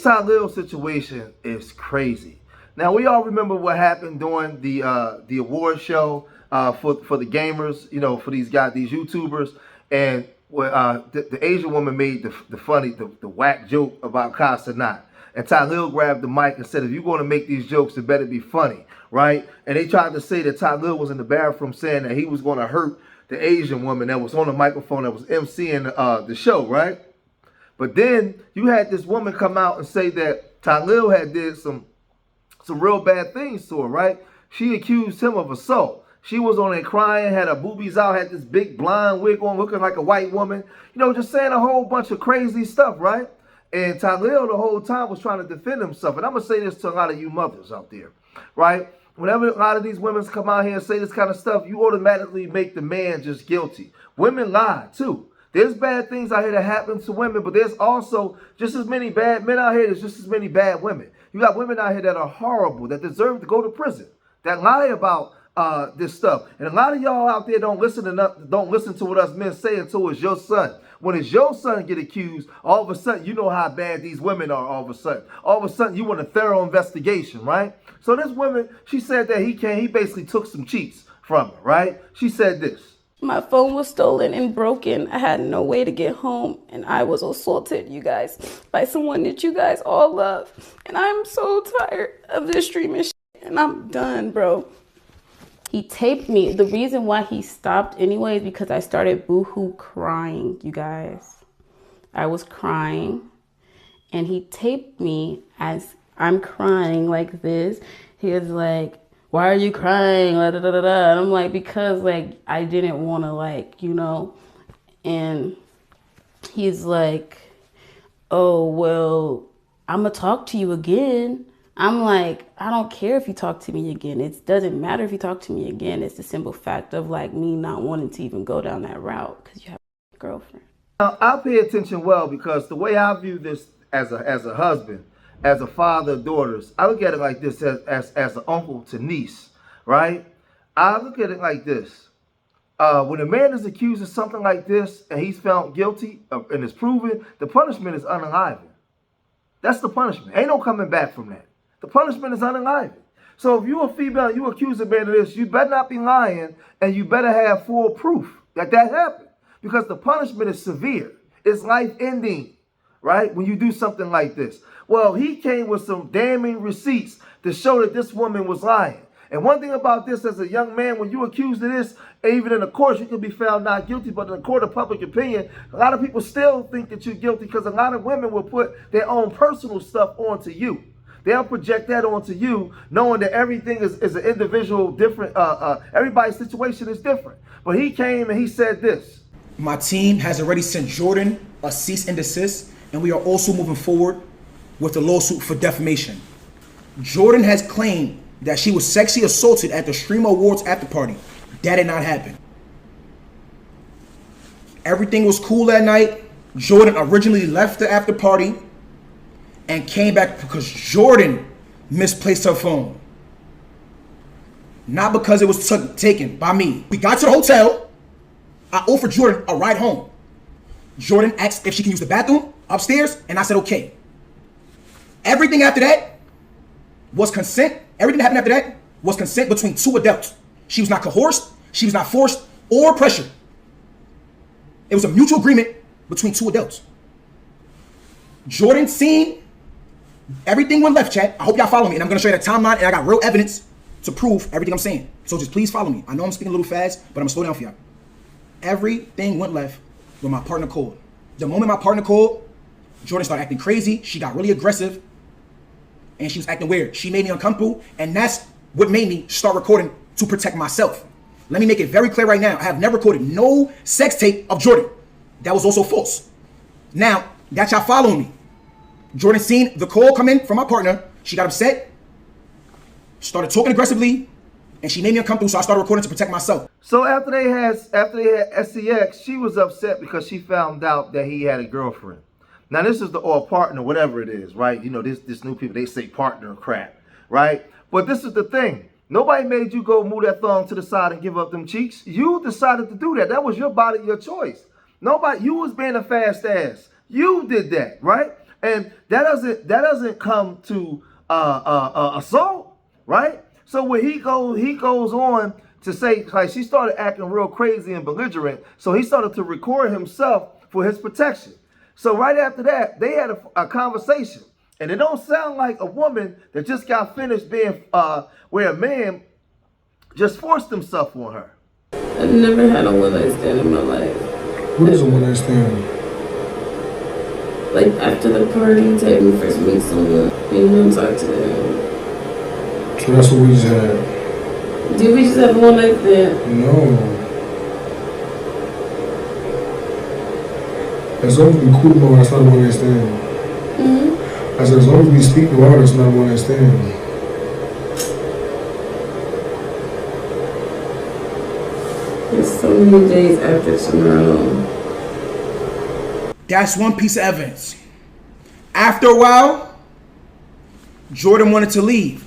This Tylil situation is crazy. Now we all remember what happened during the award show for the gamers, you know, for these guys, these YouTubers, and the Asian woman made the whack joke about Casanat. And Tylil grabbed the mic and said, if you're going to make these jokes, it better be funny, right? And they tried to say that Tylil was in the bathroom saying that he was going to hurt the Asian woman that was on the microphone that was emceeing the show, right? But then you had this woman come out and say that Tylil had did some real bad things to her, right? She accused him of assault. She was on there crying, had her boobies out, had this big blonde wig on, looking like a white woman, you know, just saying a whole bunch of crazy stuff, right? And Tylil the whole time was trying to defend himself. And I'm going to say this to a lot of you mothers out there, right? Whenever a lot of these women come out here and say this kind of stuff, you automatically make the man just guilty. Women lie, too. There's bad things out here that happen to women, but there's also just as many bad men out here. There's just as many bad women. You got women out here that are horrible, that deserve to go to prison, that lie about this stuff. And a lot of y'all out there don't listen to what us men say until it's your son. When it's your son get accused, all of a sudden you know how bad these women are. All of a sudden you want a thorough investigation, right? So this woman, she said that he basically took some cheats from her, right? She said this. My phone was stolen and broken. I had no way to get home, and I was assaulted, you guys, by someone that you guys all love. And I'm so tired of this streaming shit, and I'm done, bro. He taped me. The reason why he stopped anyway is because I started boohoo crying, you guys. I was crying, and he taped me as I'm crying like this. He was like, why are you crying? Da, da, da, da. And I'm like, because like I didn't want to, like, you know. And he's like, oh, well, I'm going to talk to you again. I'm like, I don't care if you talk to me again. It doesn't matter if you talk to me again. It's the simple fact of like me not wanting to even go down that route because you have a girlfriend. Now, I pay attention well because the way I view this as a husband, as a father of daughters, I look at it like this as an uncle to niece, right? I look at it like this. When a man is accused of something like this and he's found guilty and is proven, the punishment is unaliving. That's the punishment. Ain't no coming back from that. The punishment is unaliving. So if you're a female and you accuse a man of this, you better not be lying and you better have full proof that happened because the punishment is severe. It's life-ending, right, when you do something like this. Well, he came with some damning receipts to show that this woman was lying. And one thing about this as a young man, when you're accused of this, even in the courts, you can be found not guilty. But in the court of public opinion, a lot of people still think that you're guilty because a lot of women will put their own personal stuff onto you. They'll project that onto you, knowing that everything is an individual, different. Everybody's situation is different. But he came and he said this. My team has already sent Jourdin a cease and desist, and we are also moving forward with a lawsuit for defamation. Jourdin has claimed that she was sexually assaulted at the Streamer Awards after party. That did not happen. Everything was cool that night. Jourdin originally left the after party and came back because Jourdin misplaced her phone. Not because it was taken by me. We got to the hotel. I offered Jourdin a ride home. Jourdin asked if she can use the bathroom upstairs, and I said okay. Everything after that was consent. Everything that happened after that was consent between two adults. She was not coerced, she was not forced or pressured. It was a mutual agreement between two adults. Jourdin seen everything went left, chat. I hope y'all follow me, and I'm gonna show you the timeline, and I got real evidence to prove everything I'm saying. So just please follow me. I know I'm speaking a little fast, but I'm gonna slow down for y'all. Everything went left when my partner called. The moment my partner called, Jourdin started acting crazy. She got really aggressive, and she was acting weird. She made me uncomfortable, and that's what made me start recording to protect myself. Let me make it very clear right now. I have never recorded no sex tape of Jourdin. That was also false. Now, that y'all following me. Jourdin seen the call come in from my partner. She got upset, started talking aggressively, and she made me uncomfortable, so I started recording to protect myself. So after they had SEX, she was upset because she found out that he had a girlfriend. Now this is or partner, whatever it is, right? You know, this new people, they say partner crap, right? But this is the thing. Nobody made you go move that thumb to the side and give up them cheeks. You decided to do that. That was your body, your choice. Nobody, you was being a fast ass. You did that, right? And that doesn't come to assault, right? So when he goes on to say, like, she started acting real crazy and belligerent, so he started to record himself for his protection. So right after that, they had a conversation, and it don't sound like a woman that just got finished being where a man just forced himself on her. I've never had a one night stand in my life. What is a one night stand? Like after the party, take me first meet someone, and you don't talk to them. So that's what we just had. Did we just have one night stand? No. As long as we cool about it, that's not a one night stand. Mm-hmm. I said, as long as we speak about it, it's not a one night stand. It's so many days after tomorrow. That's one piece of evidence. After a while, Jourdin wanted to leave.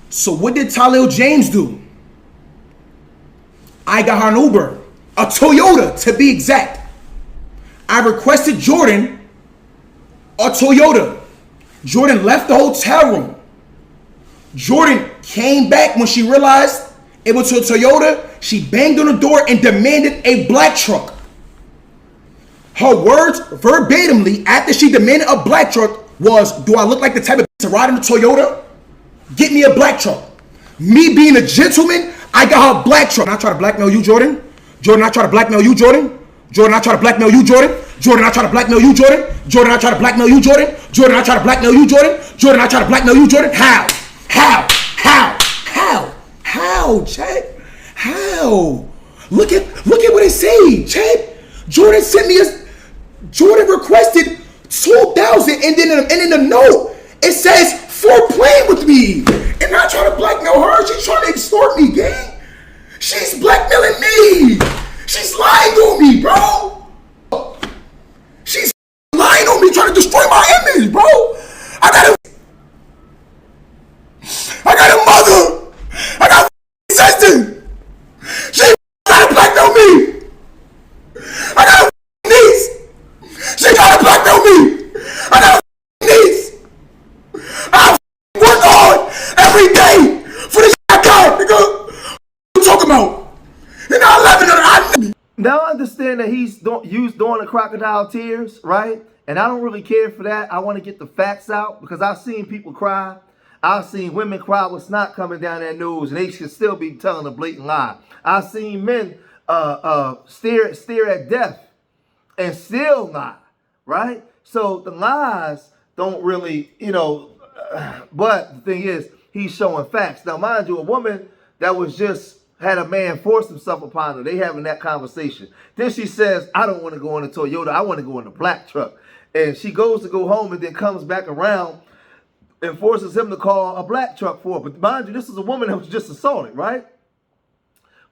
So what did Tylil James do? I got her an Uber, a Toyota to be exact. I requested Jourdin a Toyota. Jourdin left the hotel room. Jourdin came back when she realized it was a Toyota. She banged on the door and demanded a black truck. Her words verbatimly after she demanded a black truck was, do I look like the type of to ride in a Toyota? Get me a black truck. Me being a gentleman, I got her a black truck. I try to blackmail you, Jourdin. Jourdin, I try to blackmail you, Jourdin. Jourdin, I try to blackmail you, Jourdin. Jourdin, I try to blackmail you, Jourdin. Jourdin, I try to blackmail you, Jourdin. Jourdin, I try to blackmail you, Jourdin. Jourdin, I try to blackmail you, Jourdin. How? Chad? How? Look at what it say, Chad. Jourdin sent me Jourdin requested 2,000, and then in the note it says for playing with me, and not trying to blackmail her. She's trying to extort me, gang. She's blackmailing me. She's lying on me, bro. She's lying on me, trying to destroy my image, bro. I got a mother. I got a sister. She trying to blackmail me. I got a niece. She trying to blackmail me. I got a niece. I work hard every day for this I got, nigga. What you talking about? And I 11 Now I understand that he's doing the crocodile tears, right? And I don't really care for that. I want to get the facts out because I've seen people cry. I've seen women cry with snot coming down their nose, and they should still be telling a blatant lie. I've seen men stare at death and still lie, right? So the lies don't really, but the thing is, he's showing facts. Now, mind you, a woman that was just had a man force himself upon her. They having that conversation. Then she says, I don't want to go in a Toyota. I want to go in a black truck. And she goes to go home and then comes back around and forces him to call a black truck for her. But mind you, this is a woman that was just assaulted, right?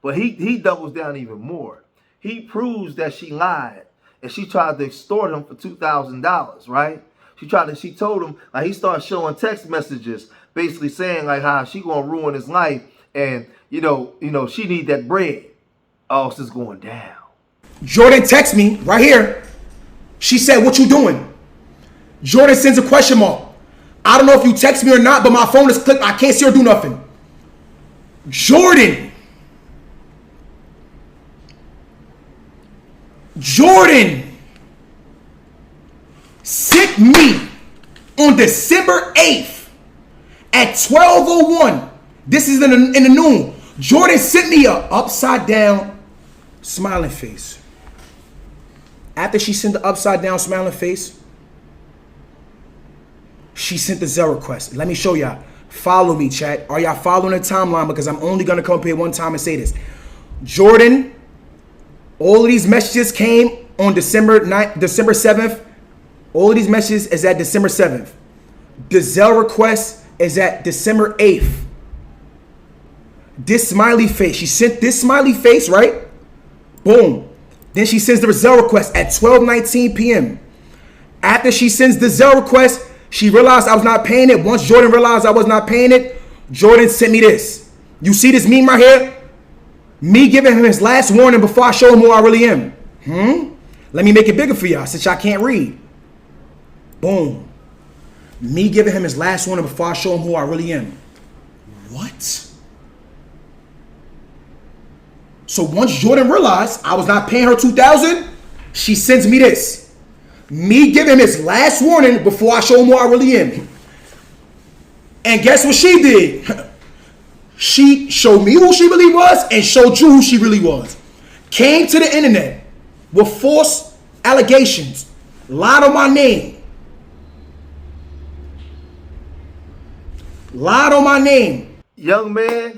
But he doubles down even more. He proves that she lied. And she tried to extort him for $2,000, right? She told him, like, he started showing text messages, basically saying like how she gonna ruin his life, and she need that bread. Oh, this is going down. Jourdin texts me right here. She said, what you doing? Jourdin sends a question mark. I don't know if you text me or not, but my phone is clicked. I can't see or do nothing. Jourdin sent me on December 8th at 12:01. This is in the noon. Jourdin sent me a upside down smiling face. After she sent the upside down smiling face, she sent the Zelle request. Let me show y'all. Follow me, chat. Are y'all following the timeline? Because I'm only going to come up here one time and say this. Jourdin, all of these messages came on December 7th. All of these messages is at December 7th. The Zelle request is at December 8th. This smiley face. She sent this smiley face, right? Boom. Then she sends the Zelle request at 12:19 p.m. After she sends the Zelle request, she realized I was not paying it. Once Jourdin realized I was not paying it, Jourdin sent me this. You see this meme right here? Me giving him his last warning before I show him who I really am. Let me make it bigger for y'all since y'all can't read. Boom. Me giving him his last warning before I show him who I really am. What? So once Jourdin realized I was not paying her $2,000, she sends me this. Me giving him his last warning before I show him who I really am. And guess what she did? She showed me who she really was and showed you who she really was. Came to the internet with false allegations. Lied on my name. Lied on my name. Young man,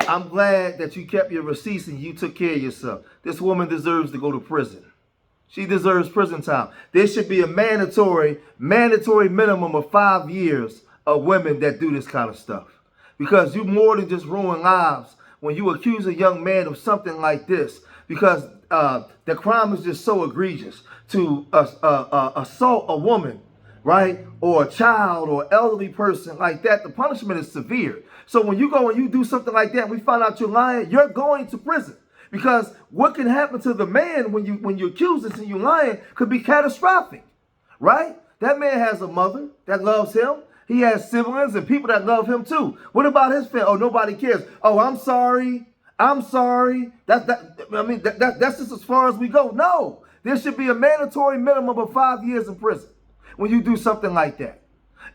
I'm glad that you kept your receipts and you took care of yourself. This woman deserves to go to prison. She deserves prison time. There should be a mandatory minimum of 5 years of women that do this kind of stuff. Because you more than just ruin lives when you accuse a young man of something like this. Because the crime is just so egregious. To assault a woman, right, or a child or elderly person like that, the punishment is severe. So when you go and you do something like that, we find out you're lying, you're going to prison. Because what can happen to the man when you accuse this and you lying could be catastrophic, right? That man has a mother that loves him. He has siblings and people that love him too. What about his family? Oh, nobody cares. Oh, I'm sorry. I'm sorry. That's just as far as we go. No, there should be a mandatory minimum of 5 years in prison when you do something like that.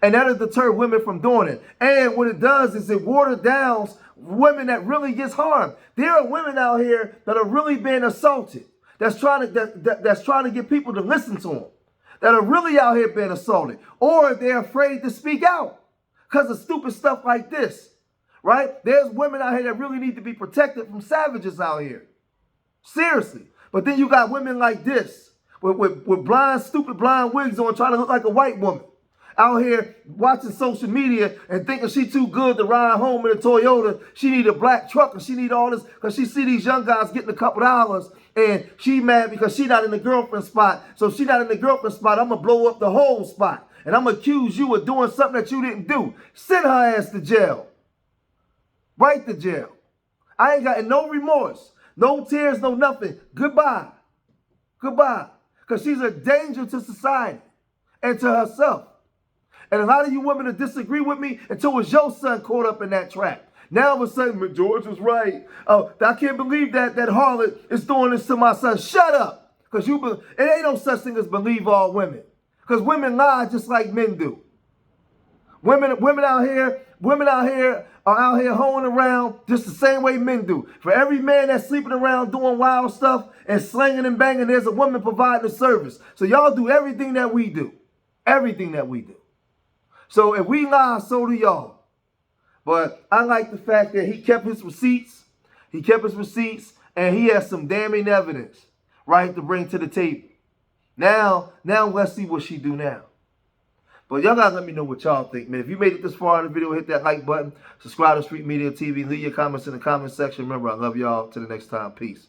And that'll deter women from doing it. And what it does is it waters down women that really gets harmed. There are women out here that are really being assaulted. That's trying to get people to listen to them. That are really out here being assaulted. Or they're afraid to speak out because of stupid stuff like this. Right? There's women out here that really need to be protected from savages out here. Seriously. But then you got women like this with stupid blind wigs on trying to look like a white woman. Out here watching social media and thinking she too good to ride home in a Toyota. She need a black truck and she need all this because she see these young guys getting a couple dollars and she mad because she not in the girlfriend spot. So she not in the girlfriend spot, I'm going to blow up the whole spot. And I'm going to accuse you of doing something that you didn't do. Send her ass to jail. Right to jail. I ain't got no remorse. No tears, no nothing. Goodbye. Goodbye. Because she's a danger to society and to herself. And a lot of you women that disagree with me until it was your son caught up in that trap. Now all of a sudden, George was right. Oh, I can't believe that harlot is doing this to my son. Shut up. Because it ain't no such thing as believe all women. Because women lie just like men do. Women out here are out here hoeing around just the same way men do. For every man that's sleeping around doing wild stuff and slinging and banging, there's a woman providing a service. So y'all do everything that we do. Everything that we do. So if we lie, so do y'all. But I like the fact that he kept his receipts. He kept his receipts and he has some damning evidence, right, to bring to the table. Now let's see what she do now. But y'all gotta let me know what y'all think, man. If you made it this far in the video, hit that like button. Subscribe to Street Media TV. Leave your comments in the comment section. Remember, I love y'all. Till the next time. Peace.